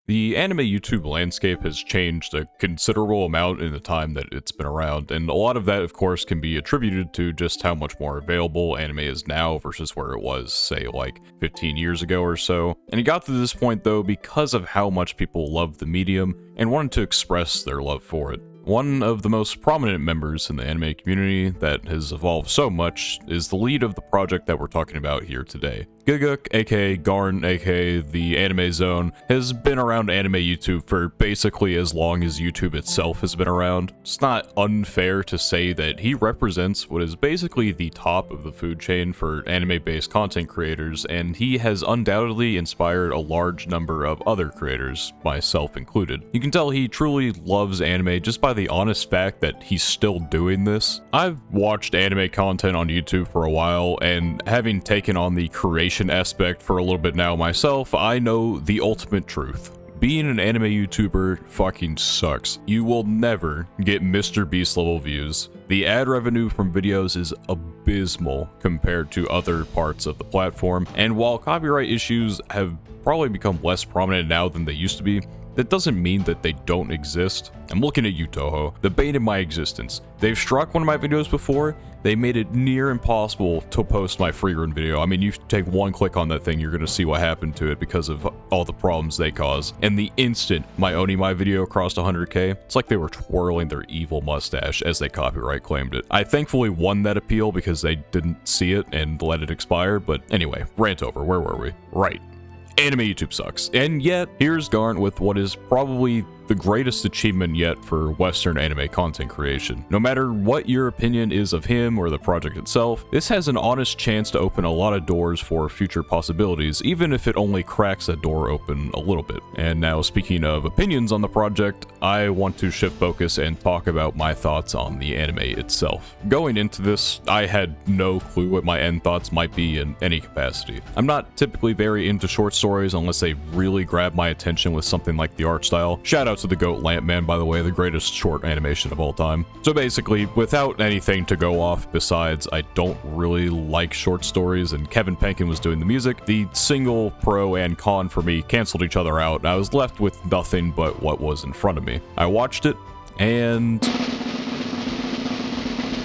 The anime YouTube landscape has changed a considerable amount in the time that it's been around, and a lot of that, of course, can be attributed to just how much more available anime is now versus where it was, say, like 15 years ago or so. And it got to this point, though, because of how much people love the medium and wanted to express their love for it. One of the most prominent members in the anime community that has evolved so much is the lead of the project that we're talking about here today. Gigguk, aka Garn, aka the Anime Zone, has been around anime YouTube for basically as long as YouTube itself has been around. It's not unfair to say that he represents what is basically the top of the food chain for anime-based content creators, and he has undoubtedly inspired a large number of other creators, myself included. You can tell he truly loves anime just by the honest fact that he's still doing this. I've watched anime content on YouTube for a while, and having taken on the creation aspect for a little bit now myself, I know the ultimate truth. Being an anime YouTuber fucking sucks. You will never get Mr. Beast level views. The ad revenue from videos is abysmal compared to other parts of the platform, and while copyright issues have probably become less prominent now than they used to be, that doesn't mean that they don't exist. I'm looking at you, Toho, the bane of my existence. They've struck one of my videos before. They made it near impossible to post my free run video. I mean, you take one click on that thing, you're gonna see what happened to it because of all the problems they cause. And the instant my Onimai video crossed 100k, it's like they were twirling their evil mustache as they copyright claimed it. I thankfully won that appeal because they didn't see it and let it expire, but anyway, rant over, where were we? Right. Anime YouTube sucks. And yet, here's Garnt with what is probably the greatest achievement yet for Western anime content creation. No matter what your opinion is of him or the project itself, this has an honest chance to open a lot of doors for future possibilities, even if it only cracks a door open a little bit. And now, speaking of opinions on the project, I want to shift focus and talk about my thoughts on the anime itself. Going into this, I had no clue what my end thoughts might be in any capacity. I'm not typically very into short stories unless they really grab my attention with something like the art style. Shout out to the Goat Lampman, by the way, the greatest short animation of all time. So basically, without anything to go off besides I don't really like short stories and Kevin Penkin was doing the music, the single pro and con for me canceled each other out, and I was left with nothing but what was in front of me. I watched it, and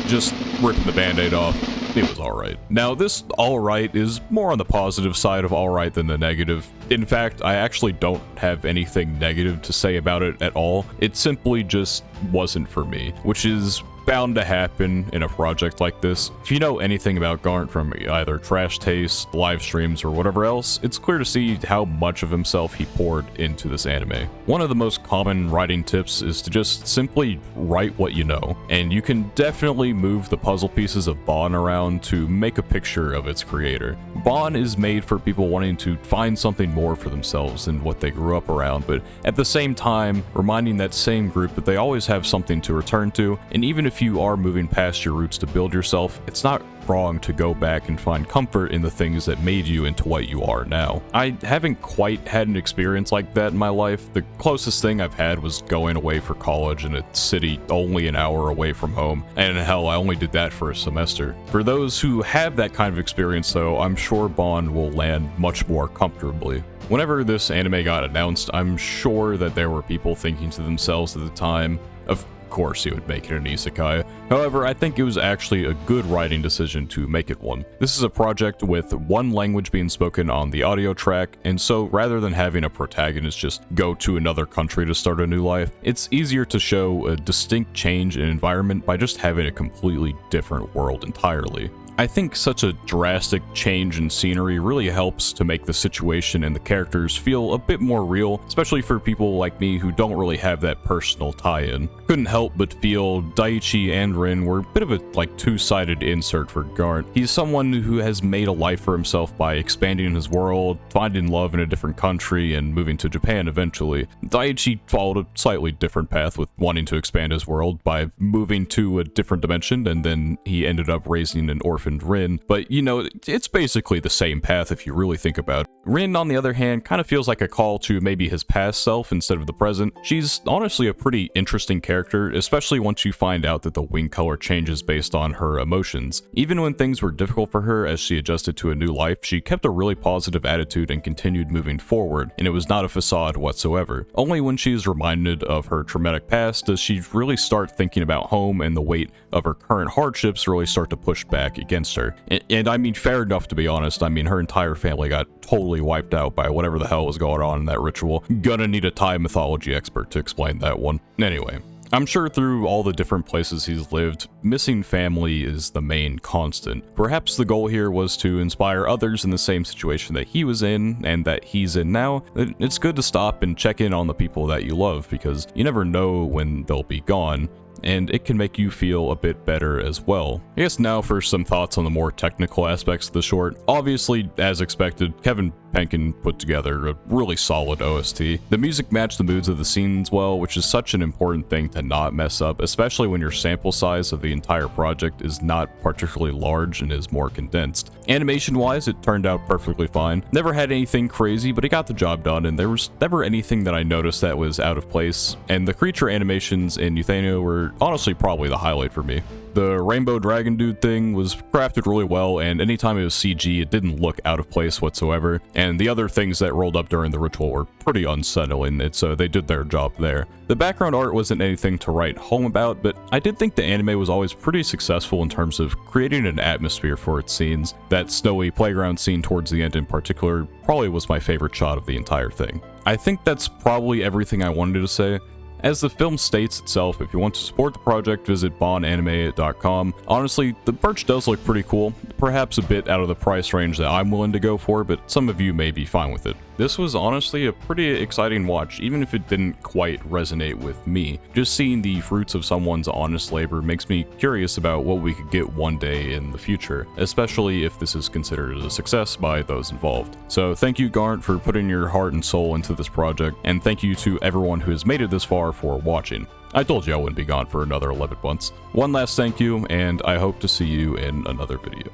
just ripping the band-aid off, it was alright. Now, this alright is more on the positive side of alright than the negative. In fact, I actually don't have anything negative to say about it at all. It simply just wasn't for me, which is bound to happen in a project like this. If you know anything about Garnt from either Trash Taste, live streams, or whatever else, it's clear to see how much of himself he poured into this anime. One of the most common writing tips is to just simply write what you know, and you can definitely move the puzzle pieces of Baan around to make a picture of its creator. Baan is made for people wanting to find something more for themselves than what they grew up around, but at the same time, reminding that same group that they always have something to return to, and even if you are moving past your roots to build yourself, it's not wrong to go back and find comfort in the things that made you into what you are now. I haven't quite had an experience like that in my life. The closest thing I've had was going away for college in a city only an hour away from home, and hell, I only did that for a semester. For those who have that kind of experience though, I'm sure Baan will land much more comfortably. Whenever this anime got announced, I'm sure that there were people thinking to themselves at the time, of course he would make it an isekai. However, I think it was actually a good writing decision to make it one. This is a project with one language being spoken on the audio track, and so rather than having a protagonist just go to another country to start a new life, it's easier to show a distinct change in environment by just having a completely different world entirely. I think such a drastic change in scenery really helps to make the situation and the characters feel a bit more real, especially for people like me who don't really have that personal tie-in. Couldn't help but feel Daiichi and Rin were a bit of a two-sided insert for Garnt. He's someone who has made a life for himself by expanding his world, finding love in a different country, and moving to Japan eventually. Daiichi followed a slightly different path with wanting to expand his world by moving to a different dimension, and then he ended up raising an orphaned Rin, but you know, it's basically the same path if you really think about it. Rin, on the other hand, kind of feels like a call to maybe his past self instead of the present. She's honestly a pretty interesting character, especially once you find out that the wing color changes based on her emotions. Even when things were difficult for her as she adjusted to a new life, she kept a really positive attitude and continued moving forward, and it was not a facade whatsoever. Only when she is reminded of her traumatic past does she really start thinking about home, and the weight of her current hardships really start to push back against her. And I mean, fair enough, to be honest. I mean, her entire family got totally wiped out by whatever the hell was going on in that ritual. Gonna need a Thai mythology expert to explain that one. Anyway, I'm sure through all the different places he's lived, missing family is the main constant. Perhaps the goal here was to inspire others in the same situation that he was in and that he's in now. It's good to stop and check in on the people that you love, because you never know when they'll be gone, and it can make you feel a bit better as well. I guess now for some thoughts on the more technical aspects of the short. Obviously, as expected, Kevin Penkin put together a really solid OST. The music matched the moods of the scenes well, which is such an important thing to not mess up, especially when your sample size of the entire project is not particularly large and is more condensed. Animation-wise, it turned out perfectly fine. Never had anything crazy, but it got the job done, and there was never anything that I noticed that was out of place, and the creature animations in Euthanasia were honestly probably the highlight for me. The rainbow dragon dude thing was crafted really well, and anytime it was CG, it didn't look out of place whatsoever, and the other things that rolled up during the ritual were pretty unsettling, so they did their job there. The background art wasn't anything to write home about, but I did think the anime was always pretty successful in terms of creating an atmosphere for its scenes. That snowy playground scene towards the end in particular probably was my favorite shot of the entire thing. I think that's probably everything I wanted to say. As the film states itself, if you want to support the project, visit baananime.com. Honestly, the merch does look pretty cool, perhaps a bit out of the price range that I'm willing to go for, but some of you may be fine with it. This was honestly a pretty exciting watch, even if it didn't quite resonate with me. Just seeing the fruits of someone's honest labor makes me curious about what we could get one day in the future, especially if this is considered a success by those involved. So thank you, Garnt, for putting your heart and soul into this project, and thank you to everyone who has made it this far for watching. I told you I wouldn't be gone for another 11 months. One last thank you, and I hope to see you in another video.